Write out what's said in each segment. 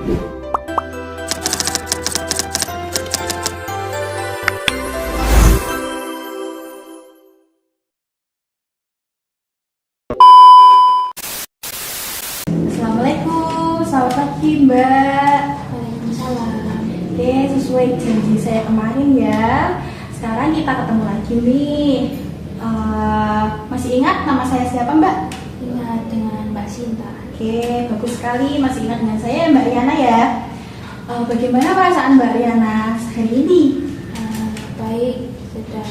Assalamualaikum, selamat pagi Mbak. Waalaikumsalam. Oke, sesuai janji saya kemarin ya. Sekarang kita ketemu lagi nih. Masih ingat nama saya siapa Mbak? Ingat dengan Mbak Sinta. Oke, bagus sekali masih ingat dengan saya Mbak Riana ya. Bagaimana perasaan Mbak Riana hari ini? Baik, sudah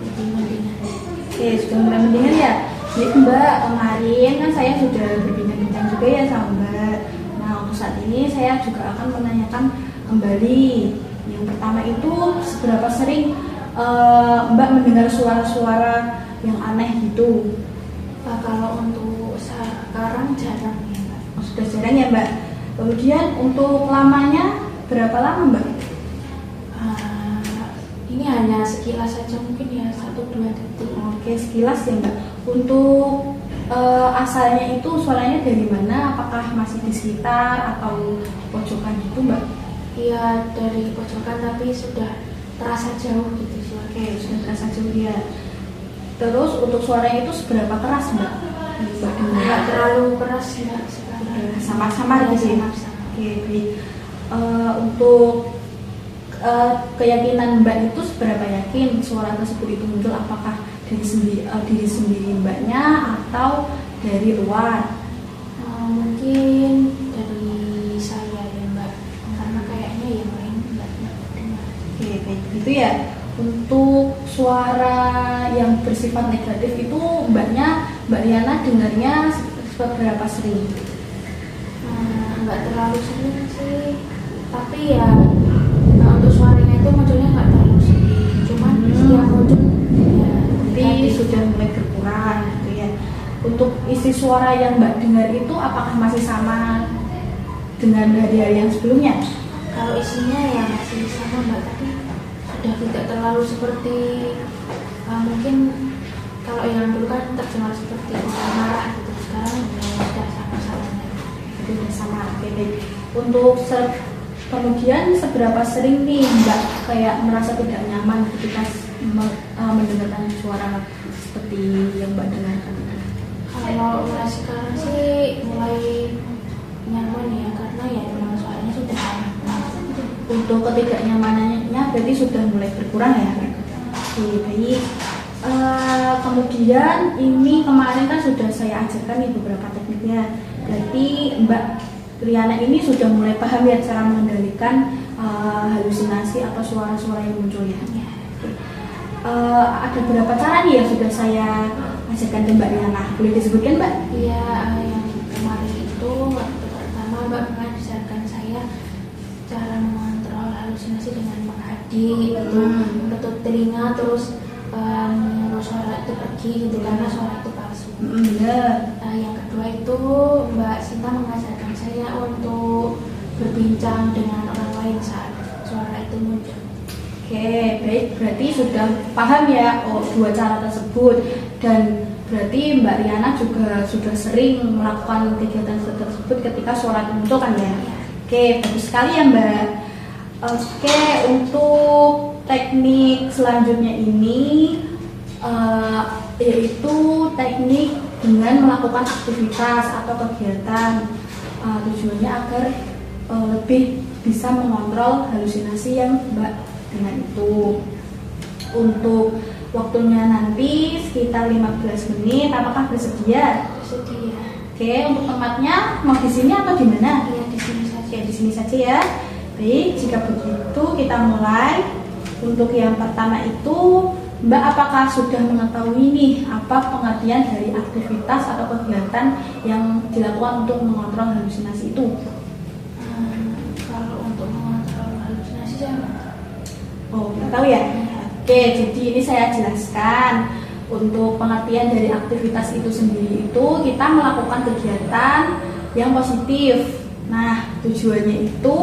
lebih mendingan. Oke, sudah mulai mendingan ya. Jadi Mbak, kemarin kan saya sudah berbincang-bincang juga ya sama Mbak. Nah, untuk saat ini saya juga akan menanyakan kembali. Yang pertama itu, seberapa sering Mbak mendengar suara-suara yang aneh gitu? Kalau untuk sekarang jarang ya, Mbak. Oh, sudah jarang ya Mbak. Kemudian untuk lamanya berapa lama Mbak? Ini hanya sekilas saja, mungkin ya 1-2 detik. Oke, sekilas ya Mbak. Untuk asalnya itu suaranya dari mana? Apakah masih di sekitar atau pojokan gitu Mbak? Iya, dari pojokan tapi sudah terasa jauh gitu suara. Oke, sudah terasa jauh ya. Terus untuk suaranya itu seberapa keras Mbak? Mbak dengar? Nggak terlalu keras Mbak sekarang. Sama-sama Iya, gitu ya? sama-sama. Oke, baik. Untuk keyakinan Mbak itu seberapa yakin suara tersebut itu muncul? Apakah dari diri sendiri Mbaknya atau dari luar? Mungkin dari saya ya Mbak, karena kayaknya yang lain nggak dengar. Oke, baik gitu ya. Untuk suara yang bersifat negatif itu Mbak Riana dengarnya seberapa sering? Nggak terlalu sering sih, tapi ya untuk suaranya itu munculnya nggak terlalu sering, cuman setiap muncul ya Tapi sudah mulai berkurang gitu ya. Untuk isi suara yang Mbak dengar itu apakah masih sama dengan hari-hari yang sebelumnya? kalau isinya ya masih sama Mbak, tapi sudah tidak terlalu seperti mungkin kalau yang dulu kan terdengar seperti orang marah gitu, sekarang ya sudah sama-sama. Sudah sama. Oke, baik. Untuk kemudian seberapa sering nih Mbak kayak merasa tidak nyaman ketika mendengarkan suara seperti yang Mbak dengarkan? Kalau mulai sekarang sih mulai nyaman ya, karena ya memang suaranya sudah lama. Untuk ketidaknyamanannya berarti sudah mulai berkurang ya? Oke, baik. Kemudian ini kemarin kan sudah saya ajarkan nih beberapa tekniknya. Berarti Mbak Riana ini sudah mulai paham ya cara mengendalikan halusinasi atau suara-suara yang muncul ya. Ada beberapa cara nih yang sudah saya ajarkan ke Mbak Riana. Boleh disebutkan Mbak? Iya, yang kemarin itu waktu pertama Mbak mengajarkan saya cara mengontrol halusinasi dengan menghadi, itu menutup telinga terus menyuruh suara itu pergi gitu karena suara itu palsu. Benar. Yang kedua itu Mbak Sinta mengajarkan saya untuk berbincang dengan orang lain saat suara itu muncul. Oke, baik. Berarti sudah paham ya dua cara tersebut, dan berarti Mbak Riana juga sudah sering melakukan kegiatan tersebut ketika suara itu muncul kan ya? Oke, bagus sekali ya Mbak. Oke, untuk teknik selanjutnya ini yaitu teknik dengan melakukan aktivitas atau kegiatan, tujuannya agar lebih bisa mengontrol halusinasi yang Mbak dengan itu. Untuk waktunya nanti sekitar 15 menit, apakah bersedia? Bersedia. Oke, untuk tempatnya mau di sini atau di mana? Iya, di sini saja. Oke, di sini saja ya. Baik, jika begitu kita mulai. Untuk yang pertama itu, Mbak apakah sudah mengetahui nih apa pengertian dari aktivitas atau kegiatan yang dilakukan untuk mengontrol halusinasi itu? Kalau untuk mengontrol halusinasi saya Nggak tahu ya? Oke, jadi ini saya jelaskan. Untuk pengertian dari aktivitas itu sendiri itu kita melakukan kegiatan yang positif. Nah, tujuannya itu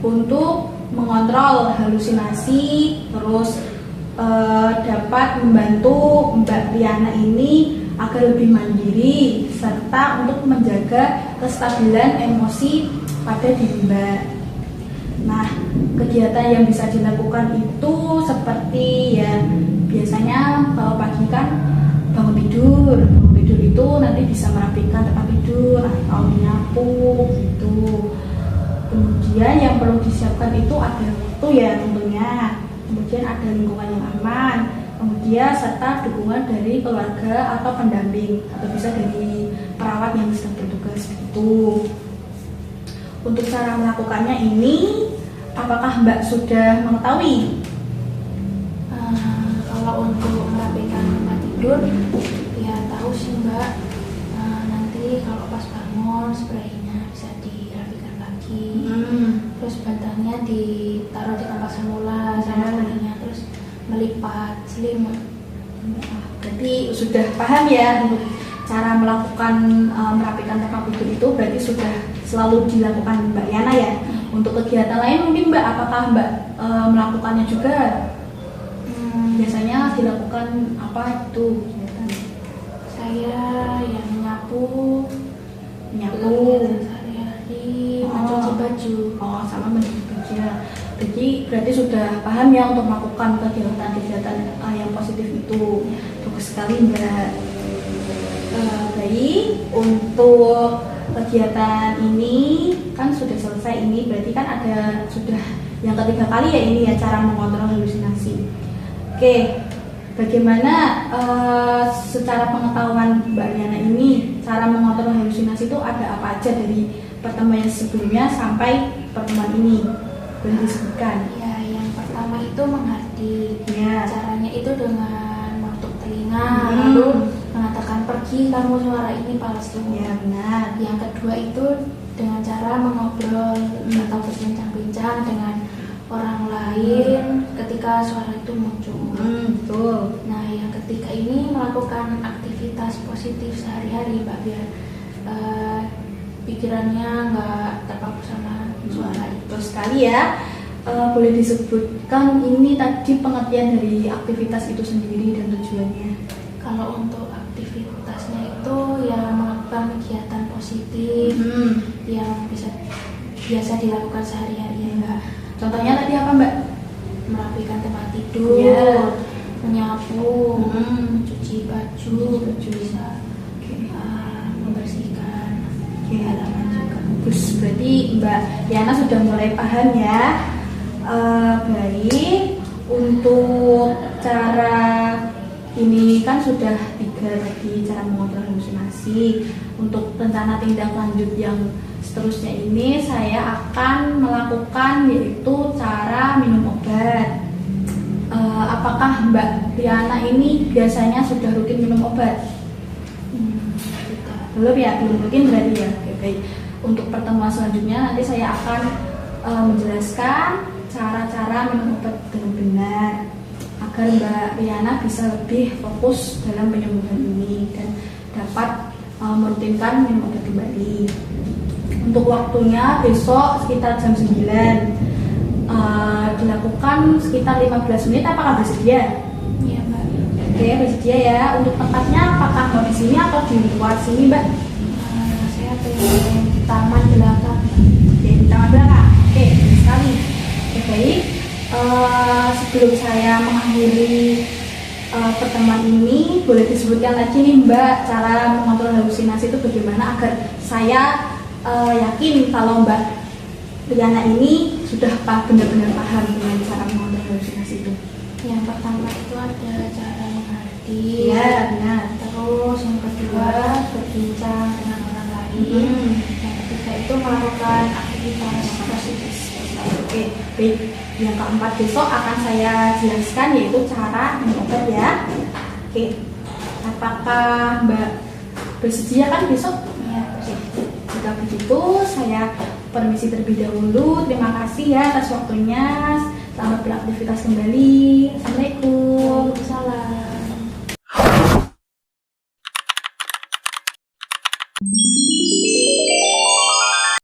untuk mengontrol halusinasi, terus dapat membantu Mbak Riana ini agar lebih mandiri serta untuk menjaga kestabilan emosi pada diri Mbak. Nah, kegiatan yang bisa dilakukan itu seperti ya biasanya kalau pagi kan bangun tidur itu nanti bisa merapikan tempat tidur atau menyapu gitu. Kemudian yang perlu disiapkan itu ada waktu ya tentunya, kemudian ada lingkungan yang aman, kemudian serta dukungan dari keluarga atau pendamping atau bisa dari perawat yang sedang bertugas gitu. Untuk cara melakukannya ini, apakah Mbak sudah mengetahui? Kalau untuk merapikan tempat tidur, ya tahu sih Mbak. Nanti kalau pas bangun spraynya bisa dirapikan lagi. Terus bantalnya ditaruh di tempat semula sama kuningnya, terus melipat selimut. Berarti sudah paham ya untuk cara melakukan merapikan tempat tidur itu berarti sudah selalu dilakukan Mbak Yana ya. Untuk kegiatan lain mungkin Mbak, apakah Mbak melakukannya juga? Biasanya dilakukan apa itu kegiatan? Saya yang menyapu sehari-hari, mencuci baju. Oh, sama mencuci baju ya. Berarti sudah paham ya untuk melakukan kegiatan-kegiatan yang positif itu. Bagus sekali Mbak. Baik, untuk kegiatan ini kan sudah selesai ini, berarti kan ada sudah yang ketiga kali ya ini ya cara mengontrol halusinasi. Oke, bagaimana secara pengetahuan Mbak Yana ini cara mengontrol halusinasi itu ada apa aja dari pertemuan sebelumnya sampai pertemuan ini? Boleh disebutkan? Ya, yang pertama itu menghati. Ya. Caranya itu dengan menutup telinga, lalu mengatakan pergi kamu, suara ini palsu. Ya benar. Yang kedua itu dengan cara mengobrol atau berbincang-bincang dengan orang lain ketika suara itu muncul. Betul. Nah, yang ketiga ini melakukan aktivitas positif sehari-hari Mbak, biar pikirannya nggak terpaku sama suara itu. Betul sekali ya. Boleh disebutkan ini tadi pengertian dari aktivitas itu sendiri dan tujuannya? Kalau untuk aktivitasnya itu ya melakukan kegiatan positif yang biasa dilakukan sehari-hari ya Mbak. Contohnya tadi apa Mbak? Merapikan tempat tidur, Ya. menyapu, mencuci baju, bisa membersihkan halaman juga. Bagus, berarti Mbak Yana sudah mulai paham ya. Baik, untuk cara ini kan sudah 3 tadi cara mengontrol halusinasi. Untuk rencana tindak lanjut yang seterusnya ini saya akan melakukan yaitu cara minum obat. Apakah Mbak Yana ini biasanya sudah rutin minum obat? Belum ya, belum rutin berarti ya. Oke, baik. Untuk pertemuan selanjutnya nanti saya akan menjelaskan cara-cara minum obat dengan benar agar Mbak Yana bisa lebih fokus dalam penyembuhan ini dan dapat merutinkan minum obat kembali. Untuk waktunya besok sekitar jam 9 dilakukan sekitar 15 menit. Apakah bersedia? Iya Mbak. Oke, bersedia ya. Untuk tempatnya apakah mau di sini atau di luar sini Mbak? Saya pengen di taman belakang. Oke, di taman belakang. Oke, bagus sekali. Oke, baik. Sebelum saya mengakhiri pertemuan ini, boleh disebutkan lagi nih Mbak cara mengontrol halusinasi itu bagaimana agar saya yakin kalau Mbak Yana ini sudah benar-benar paham dengan cara mengontrol halusinasi itu. Yang pertama itu ada cara mengerti. Iya, benar. Terus yang kedua berbincang dengan orang lain. Yang ketiga itu melakukan aktivitas positif. Oke, baik. Yang keempat besok akan saya jelaskan yaitu cara minum obat ya. Oke, apakah Mbak bersedia kan besok? Ya, jika begitu saya permisi terlebih dahulu. Terima kasih ya atas waktunya. Selamat beraktivitas kembali. Assalamualaikum. Salam.